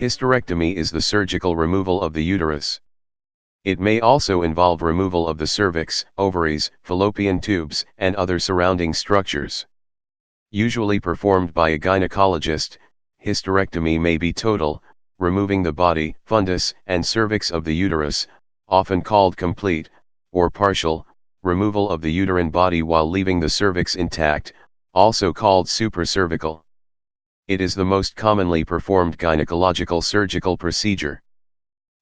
Hysterectomy is the surgical removal of the uterus. It may also involve removal of the cervix, ovaries, fallopian tubes, and other surrounding structures. Usually performed by a gynecologist, hysterectomy may be total, removing the body, fundus, and cervix of the uterus, often called complete, or partial, removal of the uterine body while leaving the cervix intact, also called supracervical. It is the most commonly performed gynecological surgical procedure.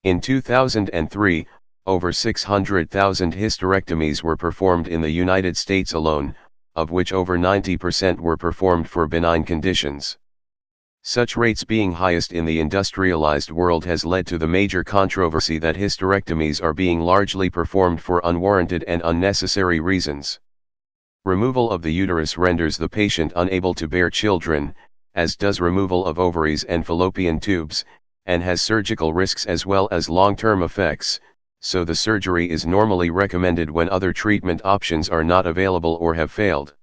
In 2003, over 600,000 hysterectomies were performed in the United States alone, of which over 90% were performed for benign conditions. Such rates being highest in the industrialized world has led to the major controversy that hysterectomies are being largely performed for unwarranted and unnecessary reasons. Removal of the uterus renders the patient unable to bear children, as does removal of ovaries and fallopian tubes, and has surgical risks as well as long-term effects, so the surgery is normally recommended when other treatment options are not available or have failed.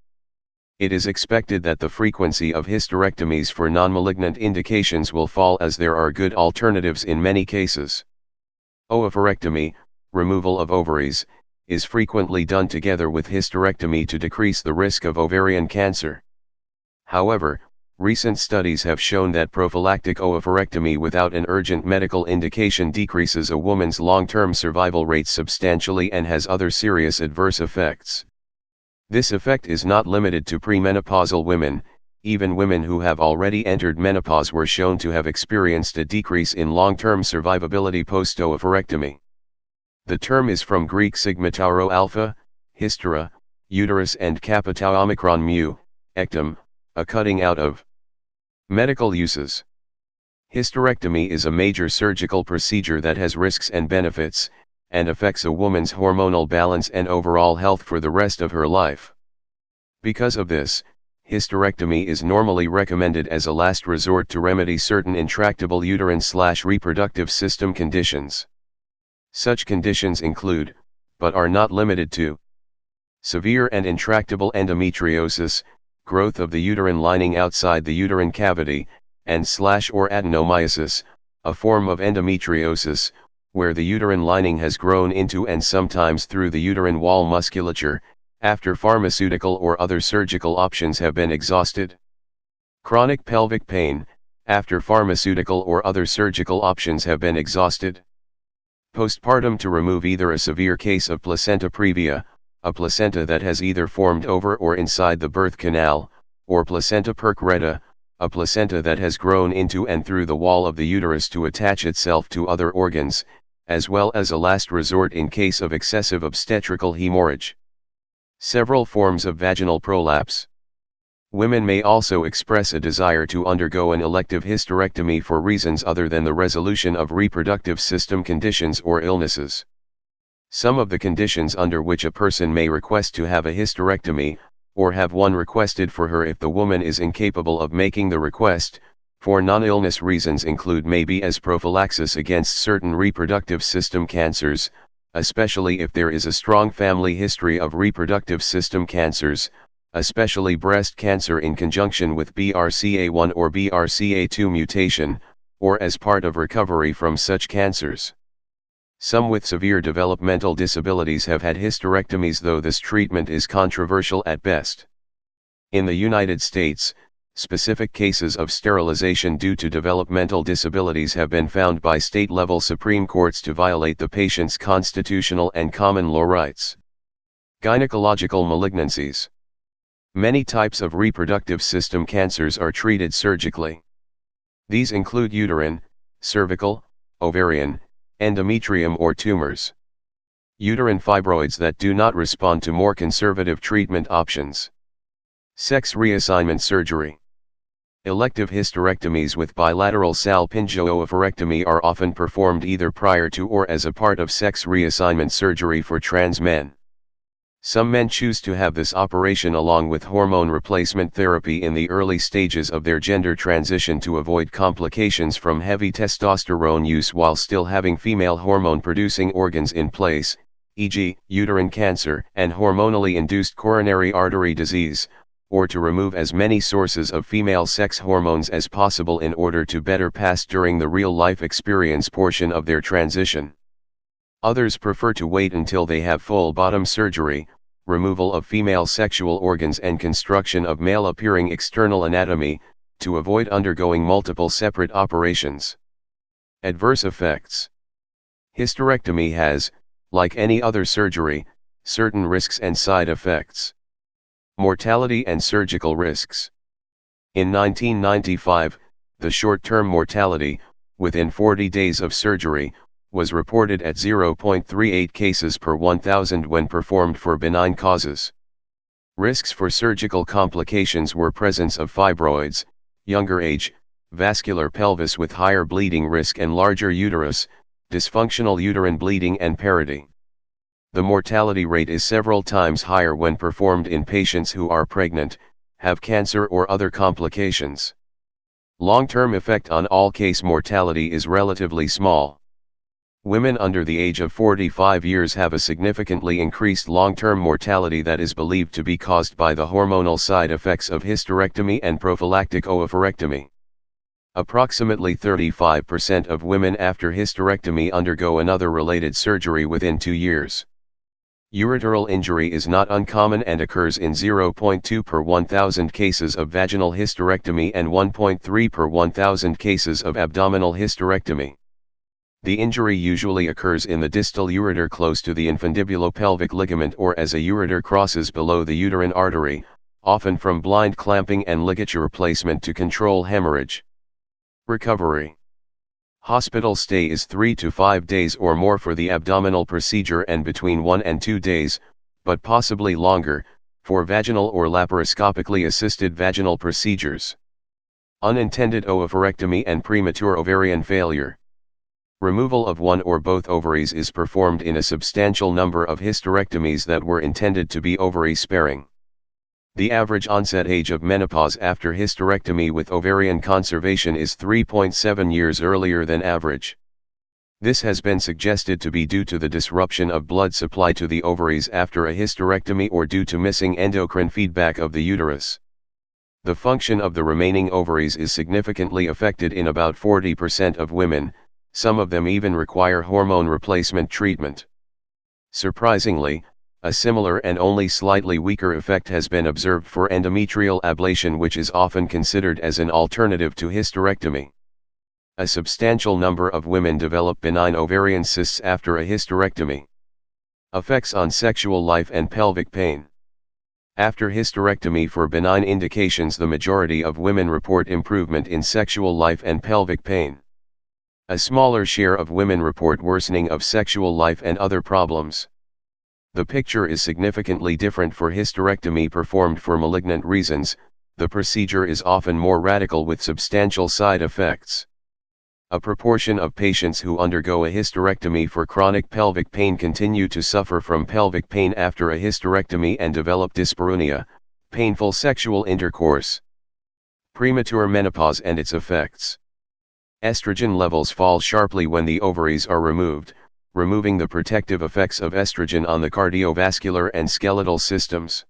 It is expected that the frequency of hysterectomies for non-malignant indications will fall as there are good alternatives in many cases. Oophorectomy, removal of ovaries, is frequently done together with hysterectomy to decrease the risk of ovarian cancer. However, recent studies have shown that prophylactic oophorectomy without an urgent medical indication decreases a woman's long-term survival rate substantially and has other serious adverse effects. This effect is not limited to premenopausal women, even women who have already entered menopause were shown to have experienced a decrease in long-term survivability post-oophorectomy. The term is from Greek sigma tau rho alpha, hystera, uterus and kappa tau omicron mu, ectom, a cutting out of. Medical uses. Hysterectomy is a major surgical procedure that has risks and benefits, and affects a woman's hormonal balance and overall health for the rest of her life. Because of this, hysterectomy is normally recommended as a last resort to remedy certain intractable uterine/reproductive system conditions. Such conditions include, but are not limited to, severe and intractable endometriosis, growth of the uterine lining outside the uterine cavity, and/or adenomyosis, a form of endometriosis, where the uterine lining has grown into and sometimes through the uterine wall musculature, after pharmaceutical or other surgical options have been exhausted. Chronic pelvic pain, after pharmaceutical or other surgical options have been exhausted. Postpartum to remove either a severe case of placenta previa, a placenta that has either formed over or inside the birth canal, or placenta percreta, a placenta that has grown into and through the wall of the uterus to attach itself to other organs, as well as a last resort in case of excessive obstetrical hemorrhage. Several forms of vaginal prolapse. Women may also express a desire to undergo an elective hysterectomy for reasons other than the resolution of reproductive system conditions or illnesses. Some of the conditions under which a person may request to have a hysterectomy, or have one requested for her if the woman is incapable of making the request, for non-illness reasons include maybe as prophylaxis against certain reproductive system cancers, especially if there is a strong family history of reproductive system cancers, especially breast cancer in conjunction with BRCA1 or BRCA2 mutation, or as part of recovery from such cancers. Some with severe developmental disabilities have had hysterectomies, though this treatment is controversial at best. In the United States, specific cases of sterilization due to developmental disabilities have been found by state-level Supreme Courts to violate the patient's constitutional and common law rights. Gynecological malignancies. Many types of reproductive system cancers are treated surgically. These include uterine, cervical, ovarian, endometrium or tumors. Uterine fibroids that do not respond to more conservative treatment options. Sex reassignment surgery. Elective hysterectomies with bilateral salpingo-oophorectomy are often performed either prior to or as a part of sex reassignment surgery for trans men. Some men choose to have this operation along with hormone replacement therapy in the early stages of their gender transition to avoid complications from heavy testosterone use while still having female hormone-producing organs in place, e.g., uterine cancer and hormonally induced coronary artery disease, or to remove as many sources of female sex hormones as possible in order to better pass during the real-life experience portion of their transition. Others prefer to wait until they have full bottom surgery, removal of female sexual organs and construction of male-appearing external anatomy, to avoid undergoing multiple separate operations. Adverse effects. Hysterectomy has, like any other surgery, certain risks and side effects. Mortality and surgical risks. In 1995, the short-term mortality, within 40 days of surgery, was reported at 0.38 cases per 1,000 when performed for benign causes. Risks for surgical complications were presence of fibroids, younger age, vascular pelvis with higher bleeding risk and larger uterus, dysfunctional uterine bleeding and parity. The mortality rate is several times higher when performed in patients who are pregnant, have cancer or other complications. Long-term effect on all-case mortality is relatively small. Women under the age of 45 years have a significantly increased long-term mortality that is believed to be caused by the hormonal side effects of hysterectomy and prophylactic oophorectomy. Approximately 35% of women after hysterectomy undergo another related surgery within 2 years. Ureteral injury is not uncommon and occurs in 0.2 per 1,000 cases of vaginal hysterectomy and 1.3 per 1,000 cases of abdominal hysterectomy. The injury usually occurs in the distal ureter close to the infundibulopelvic ligament or as a ureter crosses below the uterine artery, often from blind clamping and ligature replacement to control hemorrhage. Recovery. Hospital stay is 3 to 5 days or more for the abdominal procedure and between 1 and 2 days, but possibly longer, for vaginal or laparoscopically assisted vaginal procedures. Unintended oophorectomy and premature ovarian failure. Removal of one or both ovaries is performed in a substantial number of hysterectomies that were intended to be ovary-sparing. The average onset age of menopause after hysterectomy with ovarian conservation is 3.7 years earlier than average. This has been suggested to be due to the disruption of blood supply to the ovaries after a hysterectomy or due to missing endocrine feedback of the uterus. The function of the remaining ovaries is significantly affected in about 40% of women. Some of them even require hormone replacement treatment. Surprisingly, a similar and only slightly weaker effect has been observed for endometrial ablation, which is often considered as an alternative to hysterectomy. A substantial number of women develop benign ovarian cysts after a hysterectomy. Effects on sexual life and pelvic pain. After hysterectomy for benign indications, the majority of women report improvement in sexual life and pelvic pain. A smaller share of women report worsening of sexual life and other problems. The picture is significantly different for hysterectomy performed for malignant reasons. The procedure is often more radical with substantial side effects. A proportion of patients who undergo a hysterectomy for chronic pelvic pain continue to suffer from pelvic pain after a hysterectomy and develop dyspareunia, painful sexual intercourse. Premature menopause and its effects. Estrogen levels fall sharply when the ovaries are removed, removing the protective effects of estrogen on the cardiovascular and skeletal systems.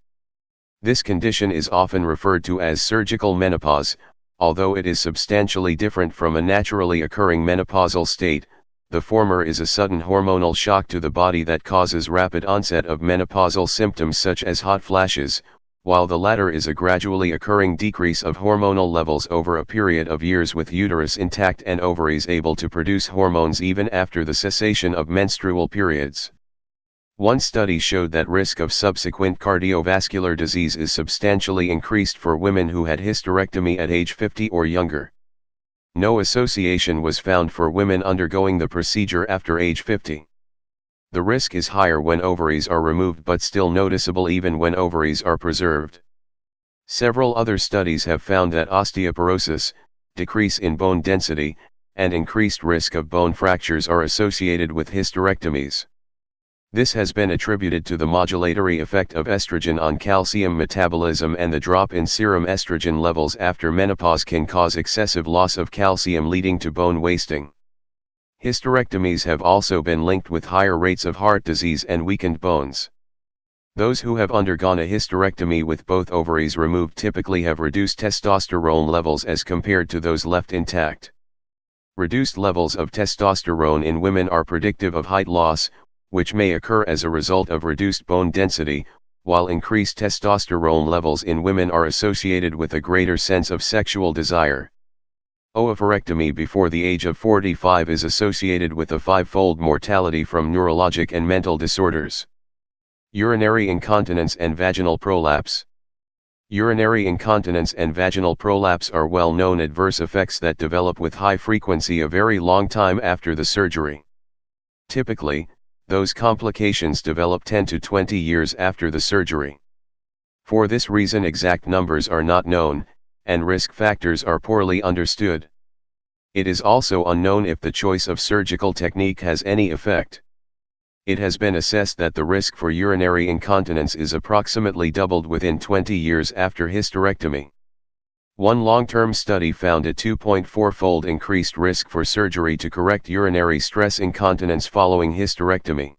This condition is often referred to as surgical menopause. Although it is substantially different from a naturally occurring menopausal state, the former is a sudden hormonal shock to the body that causes rapid onset of menopausal symptoms such as hot flashes, while the latter is a gradually occurring decrease of hormonal levels over a period of years with uterus intact and ovaries able to produce hormones even after the cessation of menstrual periods. One study showed that risk of subsequent cardiovascular disease is substantially increased for women who had hysterectomy at age 50 or younger. No association was found for women undergoing the procedure after age 50. The risk is higher when ovaries are removed but still noticeable even when ovaries are preserved. Several other studies have found that osteoporosis, decrease in bone density, and increased risk of bone fractures are associated with hysterectomies. This has been attributed to the modulatory effect of estrogen on calcium metabolism, and the drop in serum estrogen levels after menopause can cause excessive loss of calcium leading to bone wasting. Hysterectomies have also been linked with higher rates of heart disease and weakened bones. Those who have undergone a hysterectomy with both ovaries removed typically have reduced testosterone levels as compared to those left intact. Reduced levels of testosterone in women are predictive of height loss, which may occur as a result of reduced bone density, while increased testosterone levels in women are associated with a greater sense of sexual desire. Oophorectomy before the age of 45 is associated with a five-fold mortality from neurologic and mental disorders. Urinary incontinence and vaginal prolapse. Urinary incontinence and vaginal prolapse are well-known adverse effects that develop with high frequency a very long time after the surgery. Typically, those complications develop 10 to 20 years after the surgery. For this reason, exact numbers are not known, and risk factors are poorly understood. It is also unknown if the choice of surgical technique has any effect. It has been assessed that the risk for urinary incontinence is approximately doubled within 20 years after hysterectomy. One long-term study found a 2.4-fold increased risk for surgery to correct urinary stress incontinence following hysterectomy.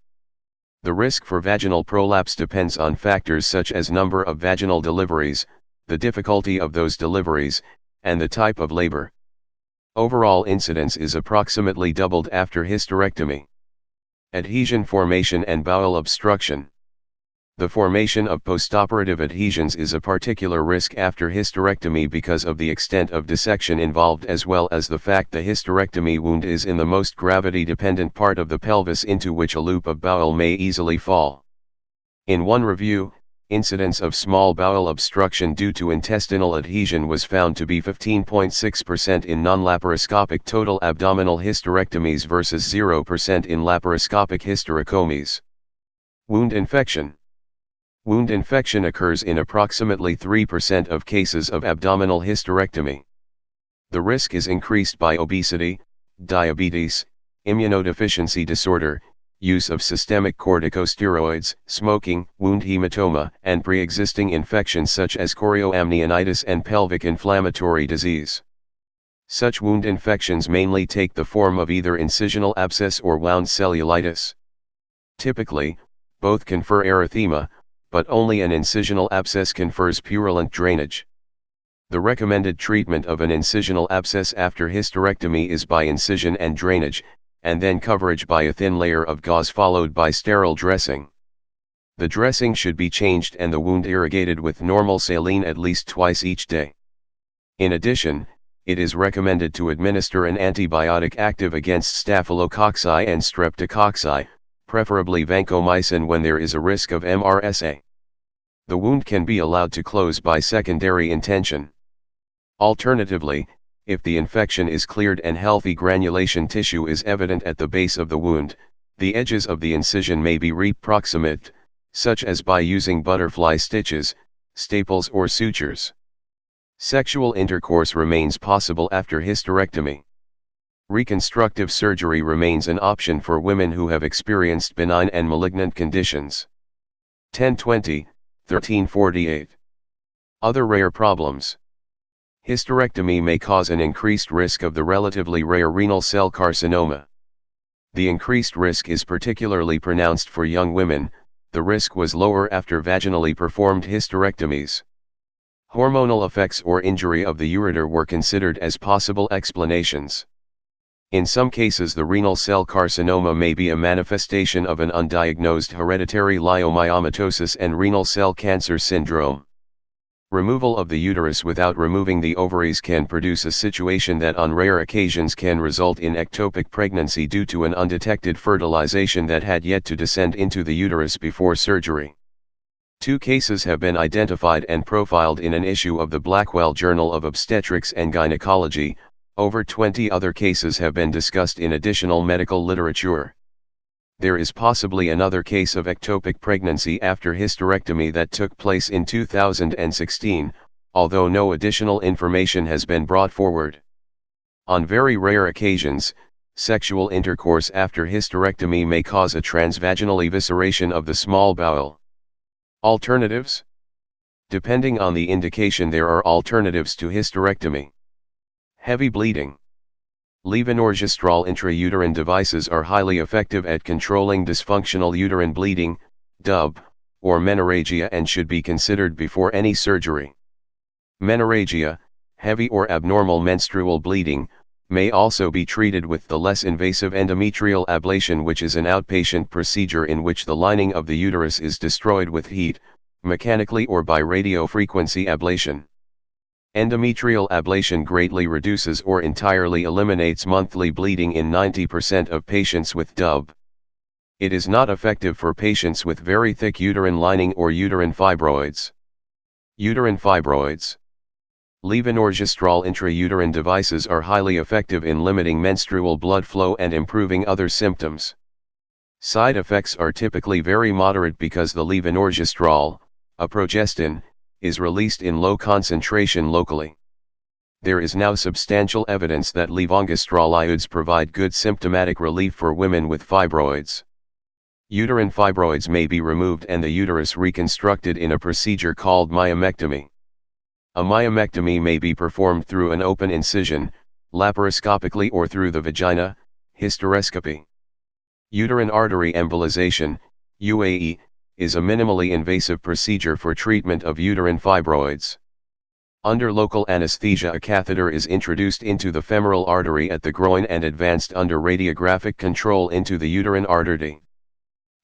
The risk for vaginal prolapse depends on factors such as number of vaginal deliveries, the difficulty of those deliveries, and the type of labor. Overall incidence is approximately doubled after hysterectomy. Adhesion formation and bowel obstruction. The formation of postoperative adhesions is a particular risk after hysterectomy because of the extent of dissection involved, as well as the fact the hysterectomy wound is in the most gravity-dependent part of the pelvis into which a loop of bowel may easily fall. In one review, incidence of small bowel obstruction due to intestinal adhesion was found to be 15.6% in non-laparoscopic total abdominal hysterectomies versus 0% in laparoscopic hysterectomies. Wound infection. Wound infection occurs in approximately 3% of cases of abdominal hysterectomy. The risk is increased by obesity, diabetes, immunodeficiency disorder, use of systemic corticosteroids, smoking, wound hematoma, and pre-existing infections such as chorioamnionitis and pelvic inflammatory disease. Such wound infections mainly take the form of either incisional abscess or wound cellulitis. Typically, both confer erythema, but only an incisional abscess confers purulent drainage. The recommended treatment of an incisional abscess after hysterectomy is by incision and drainage, and then coverage by a thin layer of gauze followed by sterile dressing. The dressing should be changed and the wound irrigated with normal saline at least twice each day. In addition, it is recommended to administer an antibiotic active against staphylococci and streptococci, preferably vancomycin, when there is a risk of MRSA. The wound can be allowed to close by secondary intention. Alternatively, if the infection is cleared and healthy granulation tissue is evident at the base of the wound, the edges of the incision may be reproximate, such as by using butterfly stitches, staples or sutures. Sexual intercourse remains possible after hysterectomy. Reconstructive surgery remains an option for women who have experienced benign and malignant conditions. 1020, 1348. Other rare problems. Hysterectomy may cause an increased risk of the relatively rare renal cell carcinoma. The increased risk is particularly pronounced for young women. The risk was lower after vaginally performed hysterectomies. Hormonal effects or injury of the ureter were considered as possible explanations. In some cases, the renal cell carcinoma may be a manifestation of an undiagnosed hereditary leiomyomatosis and renal cell cancer syndrome. Removal of the uterus without removing the ovaries can produce a situation that on rare occasions can result in ectopic pregnancy due to an undetected fertilization that had yet to descend into the uterus before surgery. 2 cases have been identified and profiled in an issue of the Blackwell Journal of Obstetrics and Gynecology. Over 20 other cases have been discussed in additional medical literature. There is possibly another case of ectopic pregnancy after hysterectomy that took place in 2016, although no additional information has been brought forward. On very rare occasions, sexual intercourse after hysterectomy may cause a transvaginal evisceration of the small bowel. Alternatives? Depending on the indication, there are alternatives to hysterectomy. Heavy bleeding. Levonorgestrel intrauterine devices are highly effective at controlling dysfunctional uterine bleeding, DUB, or menorrhagia, and should be considered before any surgery. Menorrhagia, heavy or abnormal menstrual bleeding, may also be treated with the less invasive endometrial ablation, which is an outpatient procedure in which the lining of the uterus is destroyed with heat, mechanically or by radiofrequency ablation. Endometrial ablation greatly reduces or entirely eliminates monthly bleeding in 90% of patients with DUB. It is not effective for patients with very thick uterine lining or uterine fibroids. Uterine fibroids. Levonorgestrel intrauterine devices are highly effective in limiting menstrual blood flow and improving other symptoms. Side effects are typically very moderate because the levonorgestrel, a progestin, is released in low concentration locally. There is now substantial evidence that levonorgestrel iodes provide good symptomatic relief for women with fibroids. Uterine fibroids may be removed and the uterus reconstructed in a procedure called myomectomy. A myomectomy may be performed through an open incision, laparoscopically, or through the vagina, hysterectomy. Uterine artery embolization, UAE, is a minimally invasive procedure for treatment of uterine fibroids. Under local anesthesia, a catheter is introduced into the femoral artery at the groin and advanced under radiographic control into the uterine artery.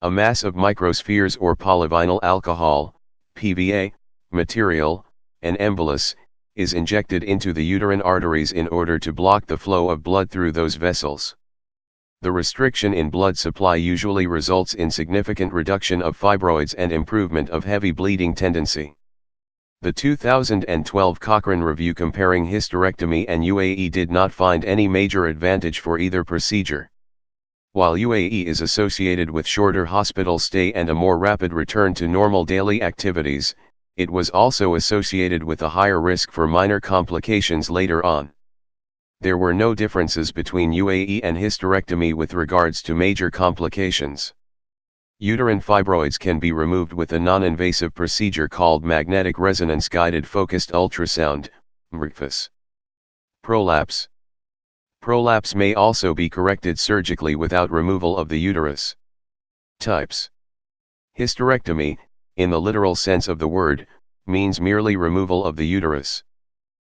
A mass of microspheres or polyvinyl alcohol, PVA, material, an embolus, is injected into the uterine arteries in order to block the flow of blood through those vessels. The restriction in blood supply usually results in significant reduction of fibroids and improvement of heavy bleeding tendency. The 2012 Cochrane review comparing hysterectomy and UAE did not find any major advantage for either procedure. While UAE is associated with shorter hospital stay and a more rapid return to normal daily activities, it was also associated with a higher risk for minor complications later on. There were no differences between UAE and hysterectomy with regards to major complications. Uterine fibroids can be removed with a non-invasive procedure called magnetic resonance guided focused ultrasound, MRGFUS. Prolapse. Prolapse may also be corrected surgically without removal of the uterus. Types. Hysterectomy, in the literal sense of the word, means merely removal of the uterus.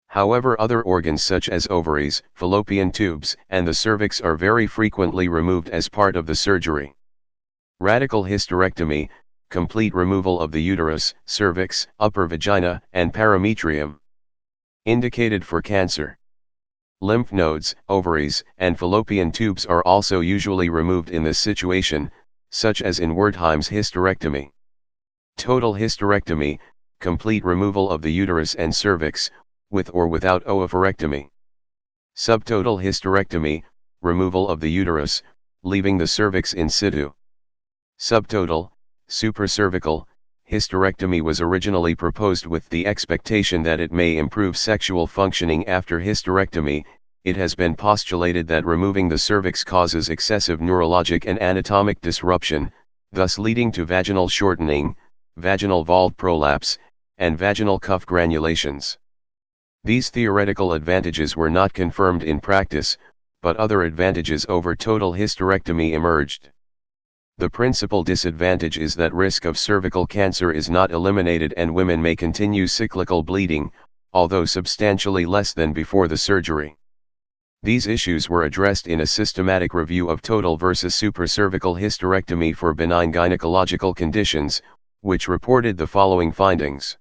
However, other organs such as ovaries, fallopian tubes, and the cervix are very frequently removed as part of the surgery. Radical hysterectomy, complete removal of the uterus, cervix, upper vagina, and parametrium. Indicated for cancer. Lymph nodes, ovaries, and fallopian tubes are also usually removed in this situation, such as in Wertheim's hysterectomy. Total hysterectomy, complete removal of the uterus and cervix, with or without oophorectomy. Subtotal hysterectomy, removal of the uterus, leaving the cervix in situ. Subtotal, supracervical, hysterectomy was originally proposed with the expectation that it may improve sexual functioning after hysterectomy. It has been postulated that removing the cervix causes excessive neurologic and anatomic disruption, thus leading to vaginal shortening, vaginal vault prolapse, and vaginal cuff granulations. These theoretical advantages were not confirmed in practice, but other advantages over total hysterectomy emerged. The principal disadvantage is that risk of cervical cancer is not eliminated and women may continue cyclical bleeding, although substantially less than before the surgery. These issues were addressed in a systematic review of total versus supracervical hysterectomy for benign gynecological conditions, which reported the following findings.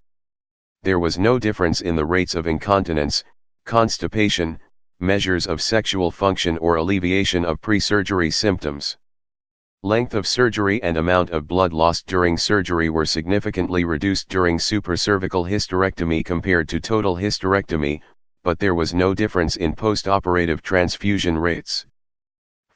There was no difference in the rates of incontinence, constipation, measures of sexual function or alleviation of pre-surgery symptoms. Length of surgery and amount of blood lost during surgery were significantly reduced during supracervical hysterectomy compared to total hysterectomy, but there was no difference in post-operative transfusion rates.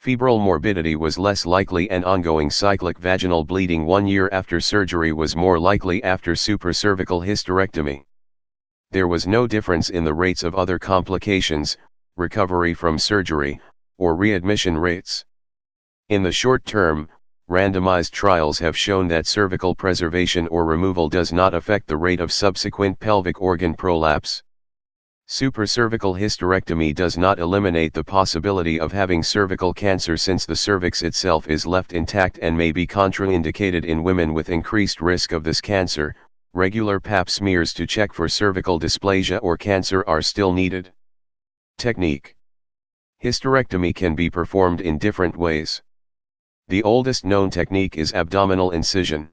Febrile morbidity was less likely and ongoing cyclic vaginal bleeding 1 year after surgery was more likely after supracervical hysterectomy. There was no difference in the rates of other complications, recovery from surgery, or readmission rates. In the short term, randomized trials have shown that cervical preservation or removal does not affect the rate of subsequent pelvic organ prolapse. Supracervical hysterectomy does not eliminate the possibility of having cervical cancer since the cervix itself is left intact and may be contraindicated in women with increased risk of this cancer. Regular Pap smears to check for cervical dysplasia or cancer are still needed. Technique: hysterectomy can be performed in different ways. The oldest known technique is abdominal incision.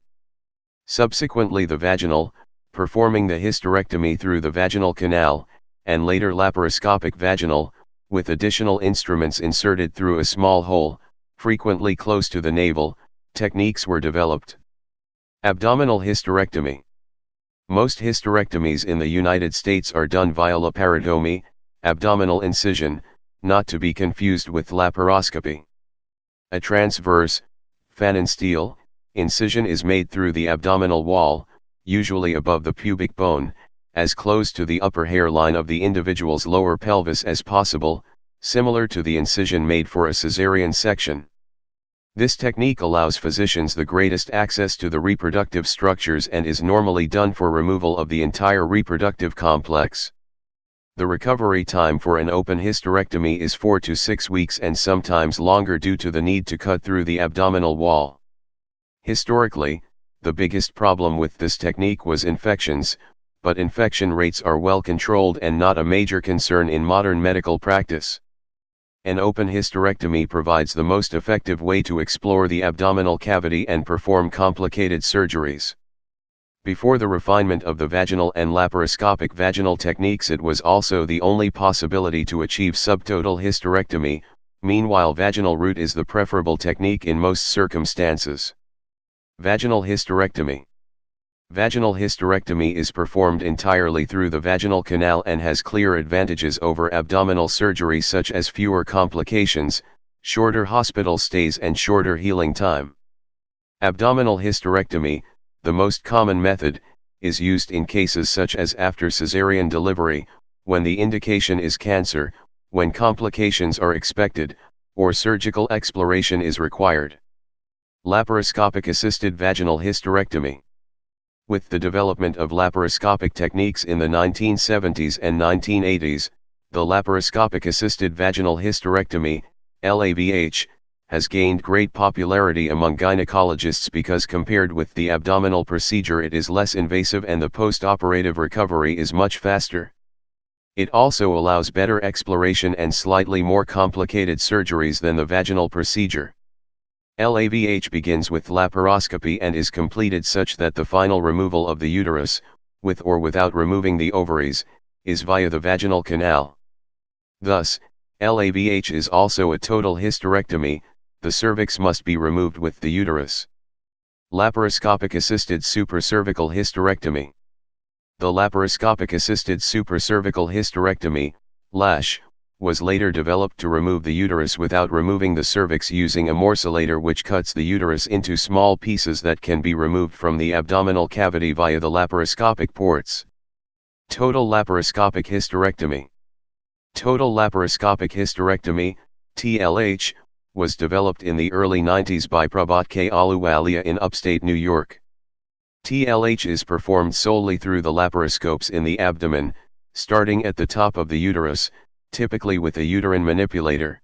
Subsequently the vaginal, performing the hysterectomy through the vaginal canal, and later laparoscopic vaginal, with additional instruments inserted through a small hole, frequently close to the navel, techniques were developed. Abdominal hysterectomy. Most hysterectomies in the United States are done via laparotomy, abdominal incision, not to be confused with laparoscopy. A transverse, phalansteal, incision is made through the abdominal wall, usually above the pubic bone, as close to the upper hairline of the individual's lower pelvis as possible, similar to the incision made for a cesarean section. This technique allows physicians the greatest access to the reproductive structures and is normally done for removal of the entire reproductive complex. The recovery time for an open hysterectomy is 4 to 6 weeks and sometimes longer due to the need to cut through the abdominal wall. Historically, the biggest problem with this technique was infections, but infection rates are well controlled and not a major concern in modern medical practice. An open hysterectomy provides the most effective way to explore the abdominal cavity and perform complicated surgeries. Before the refinement of the vaginal and laparoscopic vaginal techniques, it was also the only possibility to achieve subtotal hysterectomy. Meanwhile, vaginal route is the preferable technique in most circumstances. Vaginal hysterectomy. Vaginal hysterectomy is performed entirely through the vaginal canal and has clear advantages over abdominal surgery such as fewer complications, shorter hospital stays and shorter healing time. Abdominal hysterectomy, the most common method, is used in cases such as after cesarean delivery, when the indication is cancer, when complications are expected, or surgical exploration is required. Laparoscopic assisted vaginal hysterectomy. With the development of laparoscopic techniques in the 1970s and 1980s, the laparoscopic assisted vaginal hysterectomy, LAVH, has gained great popularity among gynecologists because compared with the abdominal procedure it is less invasive and the post-operative recovery is much faster. It also allows better exploration and slightly more complicated surgeries than the vaginal procedure. LAVH begins with laparoscopy and is completed such that the final removal of the uterus, with or without removing the ovaries, is via the vaginal canal. Thus, LAVH is also a total hysterectomy. The cervix must be removed with the uterus. Laparoscopic assisted supracervical hysterectomy. The laparoscopic assisted supracervical hysterectomy, LASH, was later developed to remove the uterus without removing the cervix using a morcellator which cuts the uterus into small pieces that can be removed from the abdominal cavity via the laparoscopic ports. Total laparoscopic hysterectomy. Total laparoscopic hysterectomy, TLH, was developed in the early 90s by Prabhat K. Ahluwalia in upstate New York. TLH is performed solely through the laparoscopes in the abdomen, starting at the top of the uterus, typically with a uterine manipulator.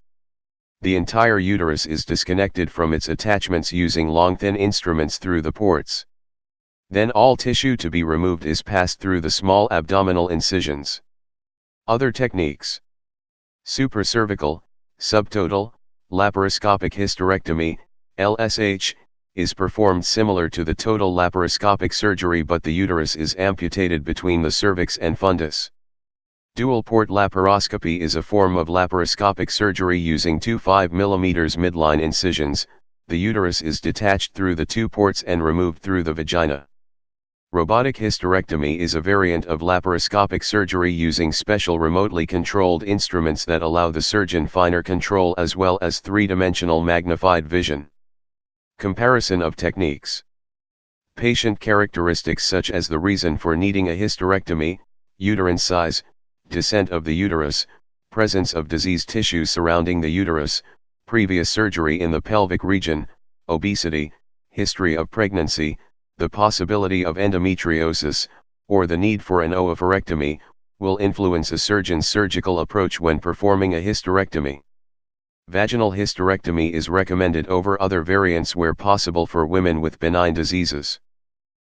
The entire uterus is disconnected from its attachments using long thin instruments through the ports. Then all tissue to be removed is passed through the small abdominal incisions. Other techniques. Supracervical, subtotal, laparoscopic hysterectomy, LSH, is performed similar to the total laparoscopic surgery but the uterus is amputated between the cervix and fundus. Dual-port laparoscopy is a form of laparoscopic surgery using two 5 mm midline incisions. The uterus is detached through the two ports and removed through the vagina. Robotic hysterectomy is a variant of laparoscopic surgery using special remotely controlled instruments that allow the surgeon finer control as well as three-dimensional magnified vision. Comparison of techniques. Patient characteristics such as the reason for needing a hysterectomy, uterine size, descent of the uterus, presence of diseased tissue surrounding the uterus, previous surgery in the pelvic region, obesity, history of pregnancy, the possibility of endometriosis, or the need for an oophorectomy, will influence a surgeon's surgical approach when performing a hysterectomy. Vaginal hysterectomy is recommended over other variants where possible for women with benign diseases.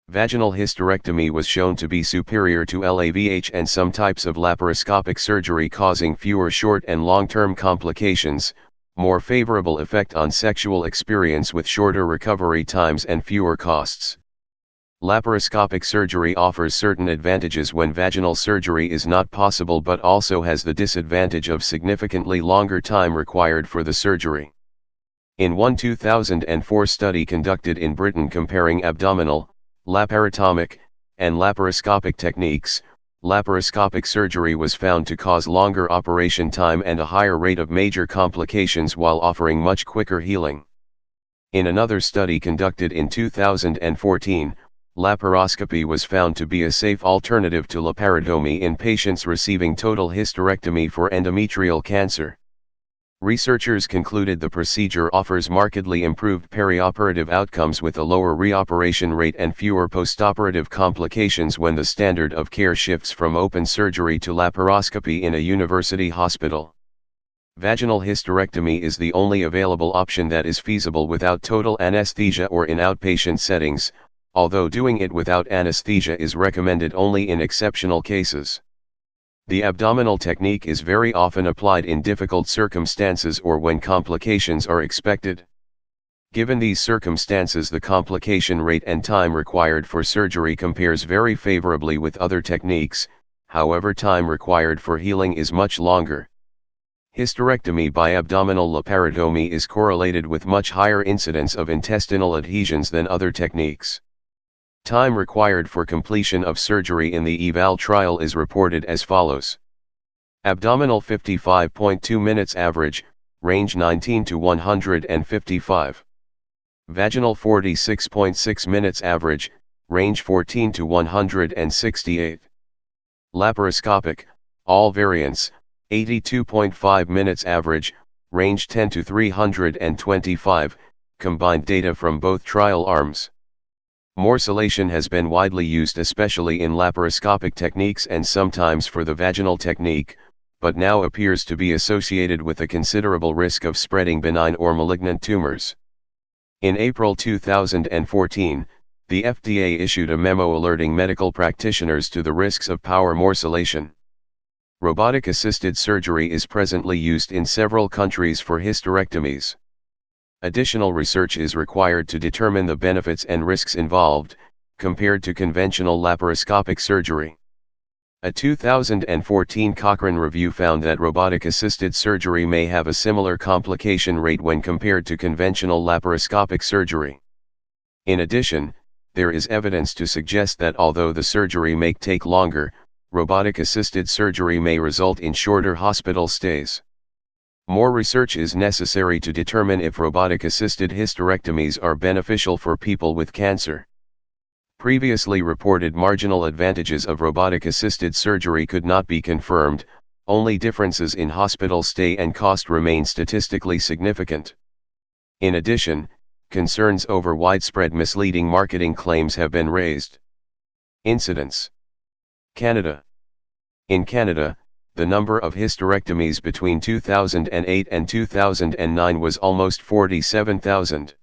Vaginal hysterectomy was shown to be superior to LAVH and some types of laparoscopic surgery, causing fewer short and long-term complications, more favorable effect on sexual experience with shorter recovery times and fewer costs. Laparoscopic surgery offers certain advantages when vaginal surgery is not possible, but also has the disadvantage of significantly longer time required for the surgery. In one 2004 study conducted in Britain comparing abdominal, laparotomic, and laparoscopic techniques, laparoscopic surgery was found to cause longer operation time and a higher rate of major complications while offering much quicker healing. In another study conducted in 2014, laparoscopy was found to be a safe alternative to laparotomy in patients receiving total hysterectomy for endometrial cancer. Researchers concluded the procedure offers markedly improved perioperative outcomes with a lower reoperation rate and fewer postoperative complications when the standard of care shifts from open surgery to laparoscopy in a university hospital. Vaginal hysterectomy is the only available option that is feasible without total anesthesia or in outpatient settings, although doing it without anesthesia is recommended only in exceptional cases. The abdominal technique is very often applied in difficult circumstances or when complications are expected. Given these circumstances, the complication rate and time required for surgery compares very favorably with other techniques, however time required for healing is much longer. Hysterectomy by abdominal laparotomy is correlated with much higher incidence of intestinal adhesions than other techniques. Time required for completion of surgery in the EVAL trial is reported as follows. Abdominal 55.2 minutes average, range 19 to 155. Vaginal 46.6 minutes average, range 14 to 168. Laparoscopic, all variants, 82.5 minutes average, range 10 to 325, combined data from both trial arms. Morcellation has been widely used especially in laparoscopic techniques and sometimes for the vaginal technique, but now appears to be associated with a considerable risk of spreading benign or malignant tumors. In April 2014, the FDA issued a memo alerting medical practitioners to the risks of power morcellation. Robotic-assisted surgery is presently used in several countries for hysterectomies. Additional research is required to determine the benefits and risks involved, compared to conventional laparoscopic surgery. A 2014 Cochrane review found that robotic-assisted surgery may have a similar complication rate when compared to conventional laparoscopic surgery. In addition, there is evidence to suggest that although the surgery may take longer, robotic-assisted surgery may result in shorter hospital stays. More research is necessary to determine if robotic-assisted hysterectomies are beneficial for people with cancer. Previously reported marginal advantages of robotic-assisted surgery could not be confirmed, only differences in hospital stay and cost remain statistically significant. In addition, concerns over widespread misleading marketing claims have been raised. Incidence. Canada. In Canada, the number of hysterectomies between 2008 and 2009 was almost 47,000.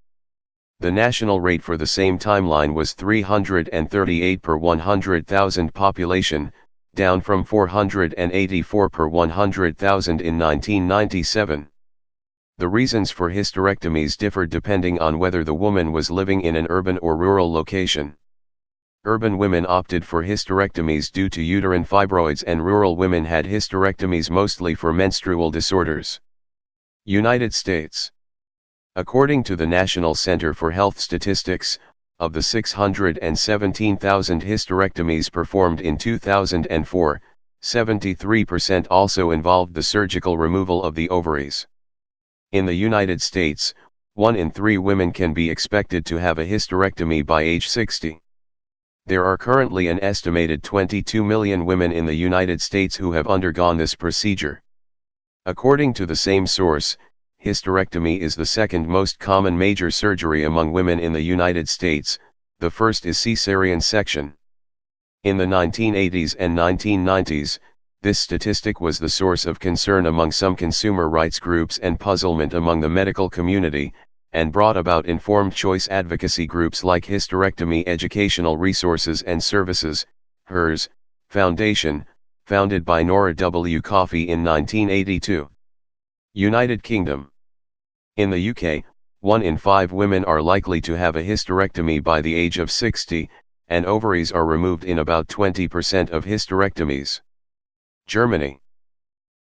The national rate for the same timeline was 338 per 100,000 population, down from 484 per 100,000 in 1997. The reasons for hysterectomies differed depending on whether the woman was living in an urban or rural location. Urban women opted for hysterectomies due to uterine fibroids and rural women had hysterectomies mostly for menstrual disorders. United States. According to the National Center for Health Statistics, of the 617,000 hysterectomies performed in 2004, 73% also involved the surgical removal of the ovaries. In the United States, 1 in 3 women can be expected to have a hysterectomy by age 60. There are currently an estimated 22 million women in the United States who have undergone this procedure. According to the same source, hysterectomy is the second most common major surgery among women in the United States, the first is cesarean section. In the 1980s and 1990s, This statistic was the source of concern among some consumer rights groups and puzzlement among the medical community, and brought about informed choice advocacy groups like Hysterectomy Educational Resources and Services, HERS, Foundation, founded by Nora W. Coffey in 1982. United Kingdom. In the UK, 1 in 5 women are likely to have a hysterectomy by the age of 60, and ovaries are removed in about 20% of hysterectomies. Germany.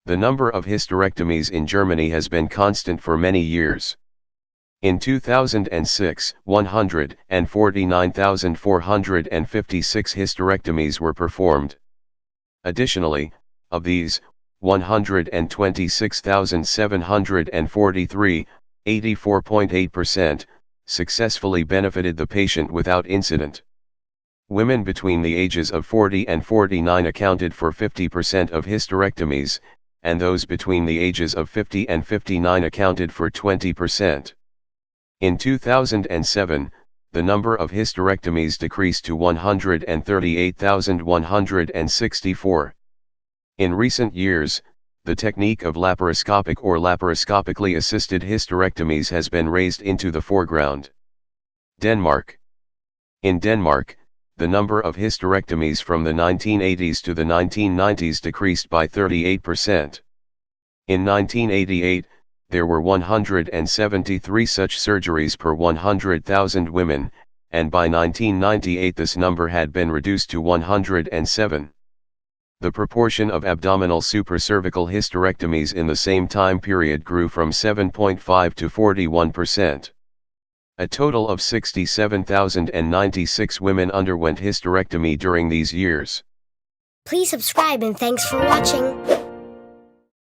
The number of hysterectomies in Germany has been constant for many years. In 2006, 149,456 hysterectomies were performed. Additionally, of these, 126,743, 84.8%, successfully benefited the patient without incident. Women between the ages of 40 and 49 accounted for 50% of hysterectomies, and those between the ages of 50 and 59 accounted for 20%. In 2007, the number of hysterectomies decreased to 138,164. In recent years, the technique of laparoscopic or laparoscopically assisted hysterectomies has been raised into the foreground. Denmark. In Denmark, the number of hysterectomies from the 1980s to the 1990s decreased by 38%. In 1988, there were 173 such surgeries per 100,000 women, and by 1998 this number had been reduced to 107. The proportion of abdominal supracervical hysterectomies in the same time period grew from 7.5 to 41%. A total of 67,096 women underwent hysterectomy during these years. Please subscribe and thanks for watching.